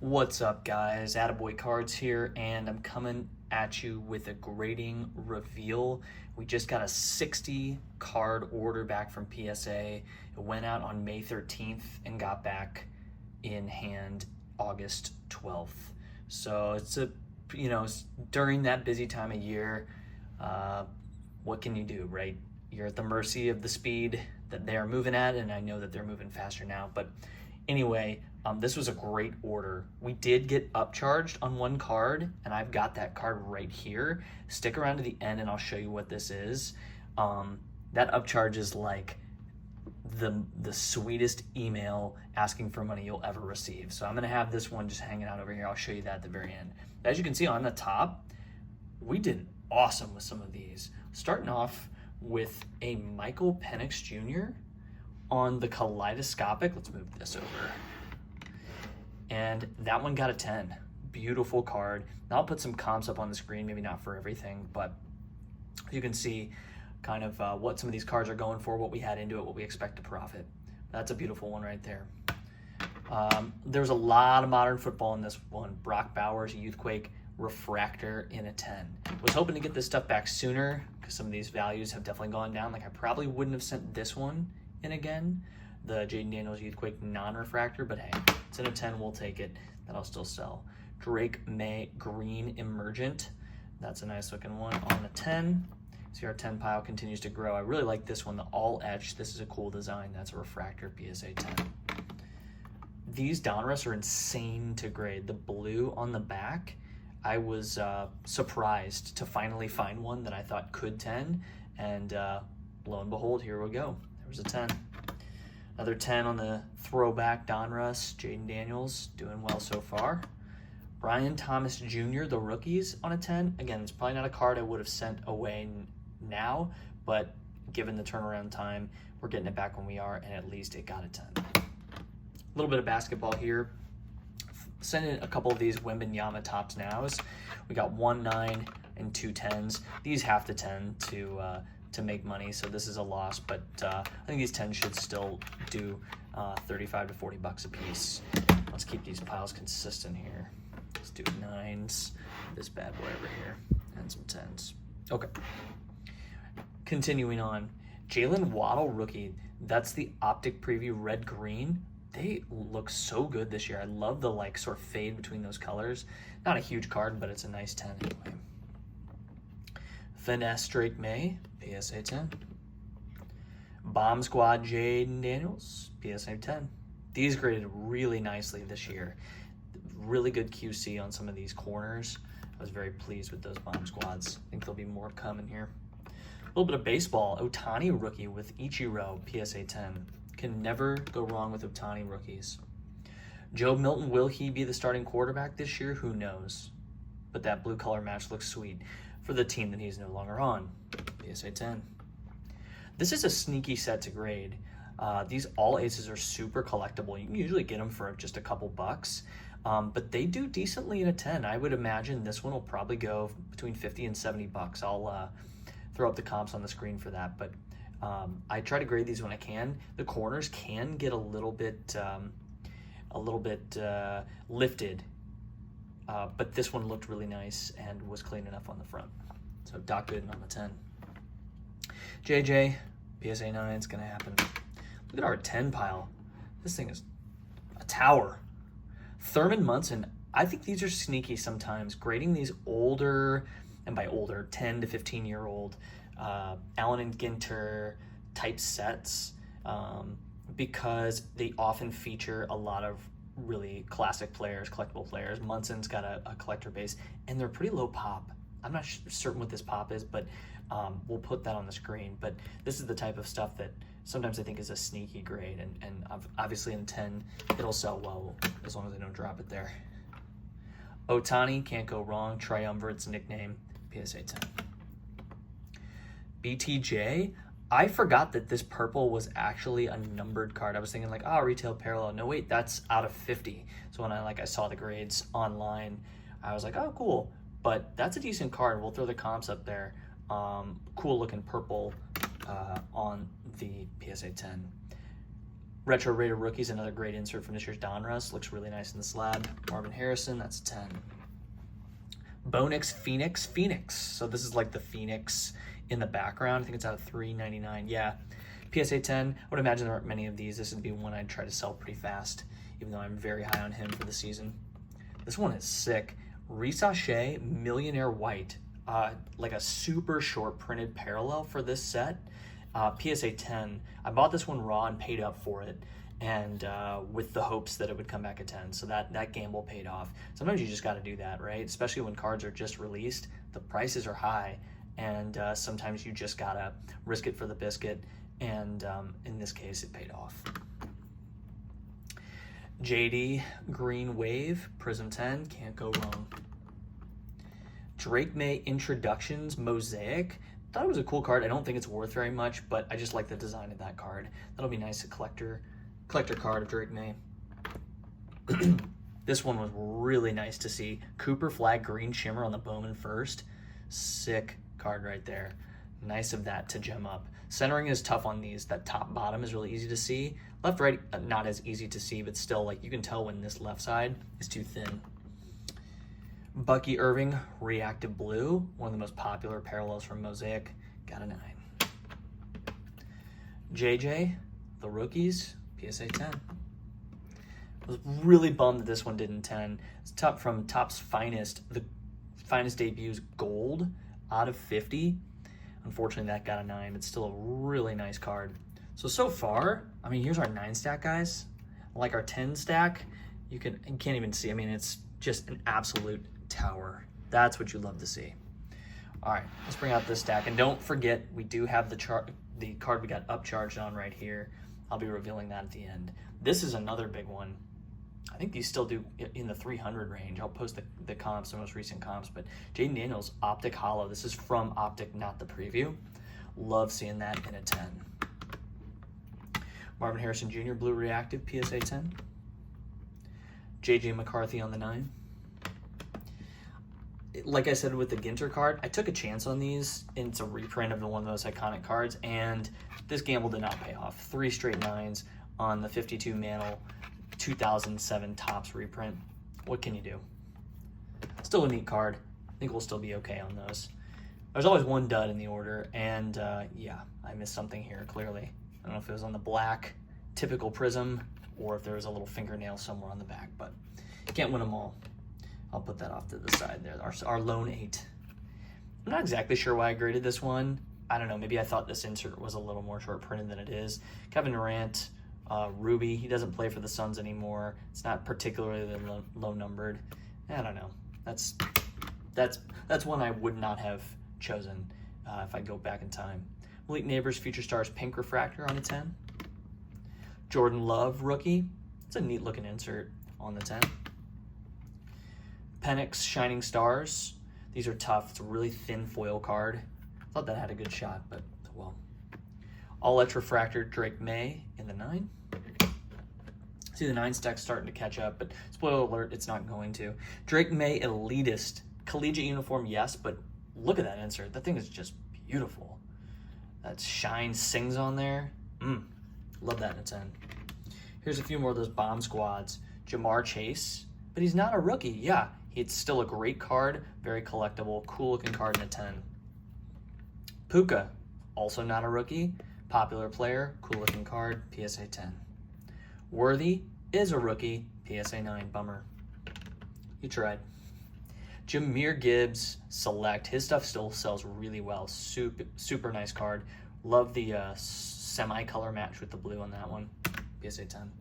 What's up, guys? Attaboy Cards here, and I'm coming at you with a grading reveal. We just got a 60 card order back from PSA. It went out on May 13th and got back in hand August 12th. So it's during that busy time of year, what can you do, right? You're at the mercy of the speed that they are moving at, and I know that they're moving faster now, but anyway, this was a great order. We did get upcharged on one card, and I've got that card right here. Stick around to the end and I'll show you what this is. That upcharge is like the sweetest email asking for money you'll ever receive. So I'm gonna have this one just hanging out over here. I'll show you that at the very end. As you can see on the top, we did awesome with some of these. Starting off with a Michael Penix Jr. on the kaleidoscopic. Let's move this over. And that one got a 10. Beautiful card. Now I'll put some comps up on the screen, maybe not for everything, but you can see kind of what some of these cards are going for, what we had into it, what we expect to profit. That's a beautiful one right there. There's a lot of modern football in this one. Brock Bowers, Youthquake, Refractor in a 10. Was hoping to get this stuff back sooner because some of these values have definitely gone down. Like I probably wouldn't have sent this one in again, the Jaden Daniels Youthquake non-refractor, but hey, it's in a 10, we'll take it. That'll still sell. Drake May Green Emergent. That's a nice looking one on a 10. See, our 10 pile continues to grow. I really like this one, the all etched. This is a cool design. That's a refractor PSA 10. These Donruss are insane to grade. The blue on the back, I was surprised to finally find one that I thought could 10, and lo and behold, here we go. There's a 10. Another 10 on the throwback Donruss, Jaden Daniels, doing well so far. Brian Thomas Jr., the rookies on a 10. Again, it's probably not a card I would have sent away now, but given the turnaround time, we're getting it back when we are, and at least it got a 10. A little bit of basketball here. Sending a couple of these Wembanyama Tops Nows. We got 1 9 and 2 10s. These have to 10 to make money, so this is a loss, but I think these 10s should still do 35 to 40 bucks a piece. Let's keep these piles consistent here. Let's do 9s, this bad boy over here, and some 10s. Okay. Continuing on, Jalen Waddle rookie. That's the Optic Preview red green. They look so good this year. I love the like sort of fade between those colors. Not a huge card, but it's a nice 10 anyway. Finesse Drake May, PSA 10. Bomb Squad Jaden Daniels, PSA 10. These graded really nicely this year. Really good QC on some of these corners. I was very pleased with those Bomb Squads. I think there'll be more coming here. A little bit of baseball. Ohtani rookie with Ichiro, PSA 10. Can never go wrong with Ohtani rookies. Joe Milton, will he be the starting quarterback this year? Who knows? But that blue color match looks sweet for the team that he's no longer on. PSA 10. This is a sneaky set to grade. These all aces are super collectible. You can usually get them for just a couple bucks, but they do decently in a 10. I would imagine this one will probably go between 50 and 70 bucks. I'll throw up the comps on the screen for that, but I try to grade these when I can. The corners can get a little bit lifted, but this one looked really nice and was clean enough on the front. So Doc Gooden on the 10. JJ, PSA 9, it's gonna happen. Look at our 10 pile. This thing is a tower. Thurman Munson, I think these are sneaky sometimes. Grading these older, and by older, 10 to 15-year-old Allen and Ginter type sets, because they often feature a lot of really classic players, collectible players. Munson's got a collector base, and they're pretty low pop. I'm not certain what this pop is, but we'll put that on the screen. But this is the type of stuff that sometimes I think is a sneaky grade, and obviously in 10, it'll sell well as long as they don't drop it there. Ohtani, can't go wrong. Triumvirate's nickname, PSA 10. BTJ, I forgot that this purple was actually a numbered card. I was thinking like, oh, retail parallel. No, wait, that's out of 50. So when I saw the grades online, I was like, oh, cool. But that's a decent card. We'll throw the comps up there. Cool looking purple on the PSA 10. Retro Raider Rookies, another great insert from this year's Donruss. Looks really nice in the slab. Marvin Harrison, that's a 10. Bonix Phoenix. So this is like the Phoenix in the background. I think it's out of $3.99. Yeah. PSA 10. I would imagine there aren't many of these. This would be one I'd try to sell pretty fast, even though I'm very high on him for the season. This one is sick. Risache Millionaire White. Like a super short printed parallel for this set. PSA 10. I bought this one raw and paid up for it, and with the hopes that it would come back at 10. So that gamble paid off. Sometimes you just got to do that, right? Especially when cards are just released, the prices are high, and sometimes you just gotta risk it for the biscuit. And in this case, it paid off. JD Green Wave Prism 10, can't go wrong. Drake May Introductions Mosaic. Thought it was a cool card. I don't think it's worth very much, but I just like the design of that card. That'll be nice, a collector card of Drake May. This one was really nice to see. Cooper Flag Green Shimmer on the Bowman first. Sick card right there. Nice of that to gem up. Centering is tough on these. That top bottom is really easy to see. Left, right, not as easy to see, but still, like, you can tell when this left side is too thin. Bucky Irving Reactive Blue, one of the most popular parallels from Mosaic, got a 9. JJ, the Rookies, PSA 10. I was really bummed that this one didn't 10. It's top from Topps Finest, the Finest Debuts Gold out of 50. Unfortunately, that got a 9. It's still a really nice card. So far, I mean, here's our 9 stack, guys. Like our 10 stack, you can't even see. I mean, it's just an absolute tower. That's what you love to see. All right, let's bring out this stack. And don't forget, we do have the card we got upcharged on right here. I'll be revealing that at the end. This is another big one. I think these still do in the 300 range. I'll post the comps, the most recent comps, but Jaden Daniels, Optic Hollow. This is from Optic, not the preview. Love seeing that in a 10. Marvin Harrison Jr. Blue Reactive, PSA 10. JJ McCarthy on the 9. Like I said with the Ginter card, I took a chance on these. It's a reprint of one of the most iconic cards, and this gamble did not pay off. 3 straight 9s on the 52 Mantle 2007 Topps reprint. What can you do? Still a neat card. I think we'll still be okay on those. There's always one dud in the order, and yeah, I missed something here, clearly. I don't know if it was on the black, typical Prism, or if there was a little fingernail somewhere on the back, but you can't win them all. I'll put that off to the side there, our lone 8. I'm not exactly sure why I graded this one. I don't know, maybe I thought this insert was a little more short printed than it is. Kevin Durant, Ruby, he doesn't play for the Suns anymore. It's not particularly low numbered. I don't know. That's one I would not have chosen if I go back in time. Malik Neighbors Future Stars Pink Refractor on a 10. Jordan Love Rookie. It's a neat looking insert on the 10. Penix Shining Stars. These are tough. It's a really thin foil card. Thought that had a good shot, but well. All Edge Refractor Drake May in the 9. See the 9 stack starting to catch up, but spoiler alert, it's not going to. Drake May Elitist. Collegiate uniform, yes, but look at that insert. That thing is just beautiful. That Shine Sings on there. Love that in a 10. Here's a few more of those bomb squads. Jamar Chase, but he's not a rookie. Yeah, it's still a great card, very collectible, cool looking card in a 10. Puka, also not a rookie, popular player, cool looking card, PSA 10. Worthy is a rookie, PSA 9, bummer. You tried. Jahmyr Gibbs Select, his stuff still sells really well, super nice card. Love the semi-color match with the blue on that one, PSA 10.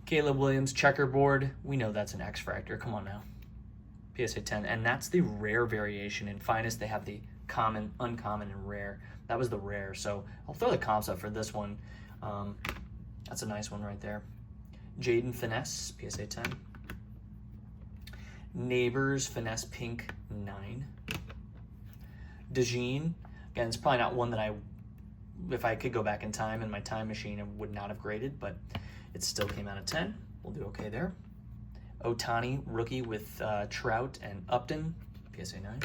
Caleb Williams Checkerboard, we know that's an X-Fractor, come on now. PSA 10, and that's the rare variation. In Finest, they have the common, uncommon, and rare. That was the rare, so I'll throw the comps up for this one. That's a nice one right there. Jaden Finesse, PSA 10. Neighbors Finesse Pink 9. DeJean, again, it's probably not one that if I could go back in time in my time machine, I would not have graded, but it still came out of 10. We'll do okay there. Otani, rookie with Trout and Upton, PSA 9.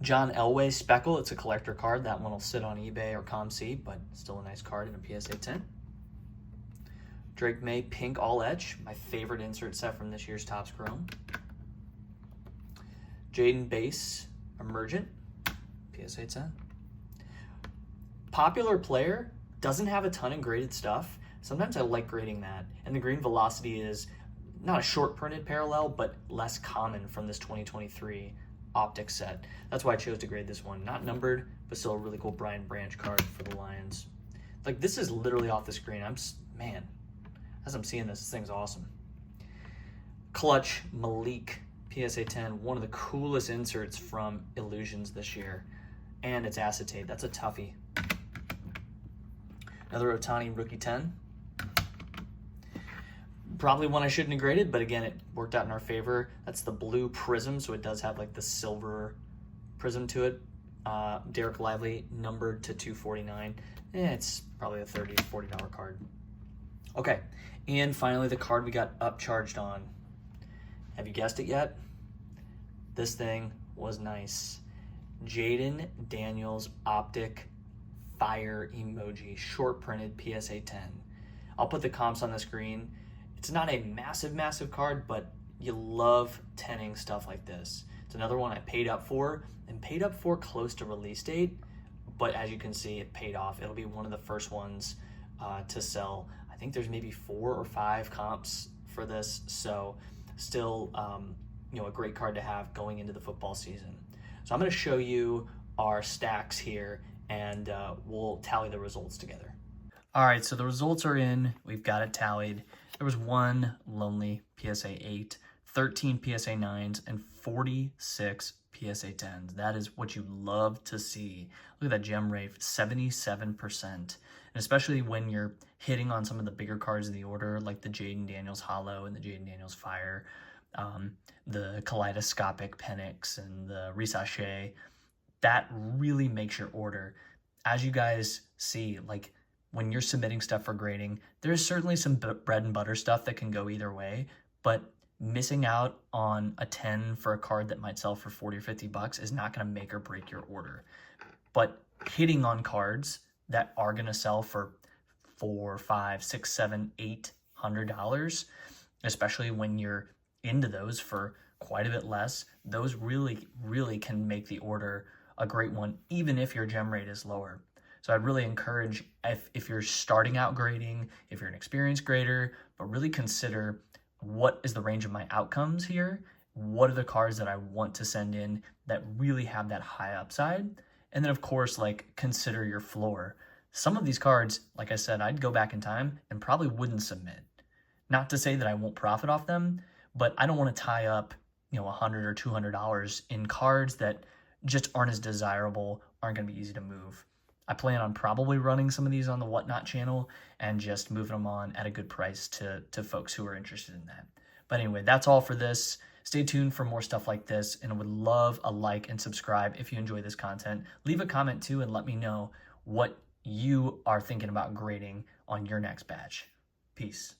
John Elway Speckle, it's a collector card. That one will sit on eBay or ComC, but still a nice card in a PSA 10. Drake May Pink All Edge, my favorite insert set from this year's Topps Chrome. Jaden Base Emergent, PSA 10. Popular Player doesn't have a ton of graded stuff. Sometimes I like grading that. And the green Velocity is not a short printed parallel, but less common from this 2023 optic set. That's why I chose to grade this one. Not numbered, but still a really cool Brian Branch card for the Lions. Like, this is literally off the screen. Man, as I'm seeing this thing's awesome. Clutch Malik PSA 10, one of the coolest inserts from Illusions this year. And it's acetate. That's a toughie. Another Otani Rookie 10. Probably one I shouldn't have graded, but again, it worked out in our favor. That's the blue prism, so it does have like the silver prism to it. Derek Lively, numbered to 249. It's probably a $30 to $40 card. Okay, and finally the card we got upcharged on. Have you guessed it yet? This thing was nice. Jaden Daniels Optic Fire Emoji, short printed PSA 10. I'll put the comps on the screen. It's not a massive card, but you love tenning stuff like this. It's another one I paid up for, and paid up for close to release date, but as you can see, it paid off. It'll be one of the first ones to sell. I think there's maybe 4 or 5 comps for this, so still a great card to have going into the football season. So I'm going to show you our stacks here, and we'll tally the results together. All right, so the results are in. We've got it tallied. There was 1 lonely PSA 8, 13 PSA 9s, and 46 PSA 10s. That is what you love to see. Look at that gem rate, 77%. And especially when you're hitting on some of the bigger cards in the order, like the Jaden Daniels Hollow and the Jaden Daniels Fire, the Kaleidoscopic Penix and the Risachet, that really makes your order. As you guys see, like, when you're submitting stuff for grading, there's certainly some bread and butter stuff that can go either way, but missing out on a 10 for a card that might sell for 40 or 50 bucks is not going to make or break your order. But hitting on cards that are going to sell for $4, $5, $6, $7, $800, especially when you're into those for quite a bit less, those really can make the order a great one, even if your gem rate is lower. So I'd really encourage, if you're starting out grading, if you're an experienced grader, but really consider, what is the range of my outcomes here? What are the cards that I want to send in that really have that high upside? And then of course, like, consider your floor. Some of these cards, like I said, I'd go back in time and probably wouldn't submit. Not to say that I won't profit off them, but I don't want to tie up, $100 or $200 in cards that just aren't as desirable, aren't going to be easy to move. I plan on probably running some of these on the Whatnot channel and just moving them on at a good price to folks who are interested in that. But anyway, that's all for this. Stay tuned for more stuff like this, and I would love a like and subscribe if you enjoy this content. Leave a comment too and let me know what you are thinking about grading on your next batch. Peace.